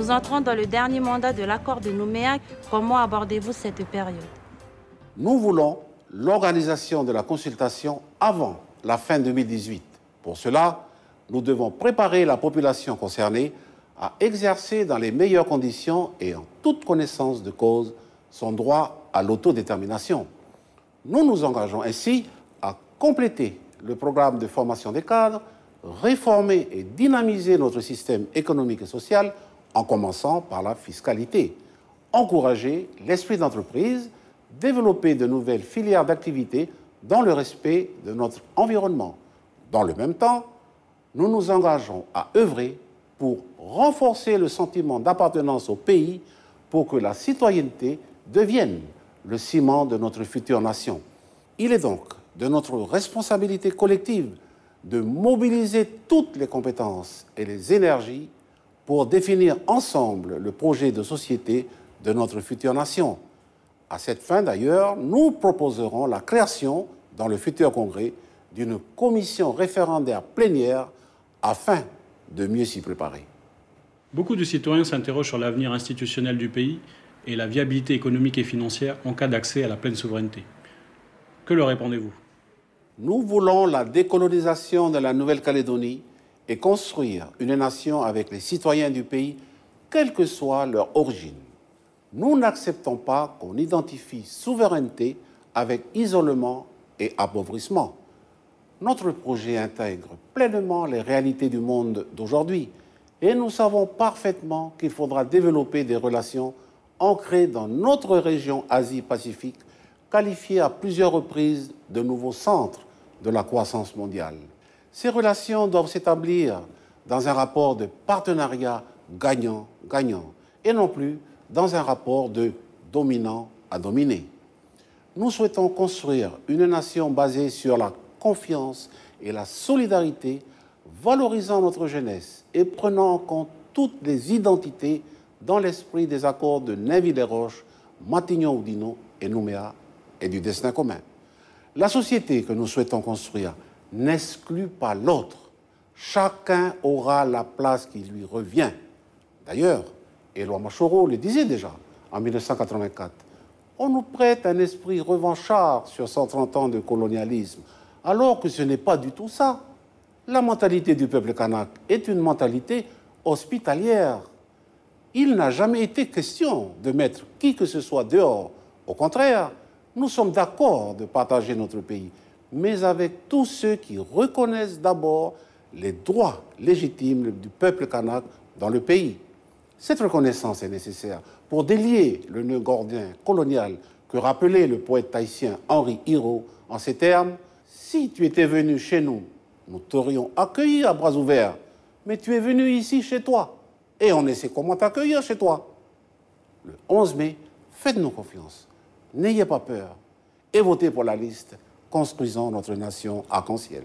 Nous entrons dans le dernier mandat de l'accord de Nouméa. Comment abordez-vous cette période? Nous voulons l'organisation de la consultation avant la fin 2018. Pour cela, nous devons préparer la population concernée à exercer dans les meilleures conditions et en toute connaissance de cause son droit à l'autodétermination. Nous nous engageons ainsi à compléter le programme de formation des cadres, réformer et dynamiser notre système économique et social en commençant par la fiscalité, encourager l'esprit d'entreprise, développer de nouvelles filières d'activité dans le respect de notre environnement. Dans le même temps, nous nous engageons à œuvrer pour renforcer le sentiment d'appartenance au pays pour que la citoyenneté devienne le ciment de notre future nation. Il est donc de notre responsabilité collective de mobiliser toutes les compétences et les énergies pour définir ensemble le projet de société de notre future nation. À cette fin, d'ailleurs, nous proposerons la création, dans le futur congrès, d'une commission référendaire plénière afin de mieux s'y préparer. Beaucoup de citoyens s'interrogent sur l'avenir institutionnel du pays et la viabilité économique et financière en cas d'accès à la pleine souveraineté. Que leur répondez-vous? Nous voulons la décolonisation de la Nouvelle-Calédonie et construire une nation avec les citoyens du pays, quelle que soit leur origine. Nous n'acceptons pas qu'on identifie souveraineté avec isolement et appauvrissement. Notre projet intègre pleinement les réalités du monde d'aujourd'hui et nous savons parfaitement qu'il faudra développer des relations ancrées dans notre région Asie-Pacifique, qualifiée à plusieurs reprises de nouveaux centres de la croissance mondiale. Ces relations doivent s'établir dans un rapport de partenariat gagnant-gagnant et non plus dans un rapport de dominant à dominé. Nous souhaitons construire une nation basée sur la confiance et la solidarité, valorisant notre jeunesse et prenant en compte toutes les identités dans l'esprit des accords de Nainville-les-Roches, Matignon-Oudinot et Nouméa et du destin commun. La société que nous souhaitons construire n'exclut pas l'autre. Chacun aura la place qui lui revient. D'ailleurs, Éloi Machoro le disait déjà en 1984. On nous prête un esprit revanchard sur 130 ans de colonialisme, alors que ce n'est pas du tout ça. La mentalité du peuple kanak est une mentalité hospitalière. Il n'a jamais été question de mettre qui que ce soit dehors. Au contraire, nous sommes d'accord de partager notre pays, mais avec tous ceux qui reconnaissent d'abord les droits légitimes du peuple kanak dans le pays. Cette reconnaissance est nécessaire pour délier le nœud gordien colonial que rappelait le poète tahitien Henri Hirault en ces termes: « Si tu étais venu chez nous, nous t'aurions accueilli à bras ouverts, mais tu es venu ici chez toi, et on essaie comment t'accueillir chez toi. » Le 11 mai, faites-nous confiance, n'ayez pas peur, et votez pour la liste « Construisons notre nation arc-en-ciel ».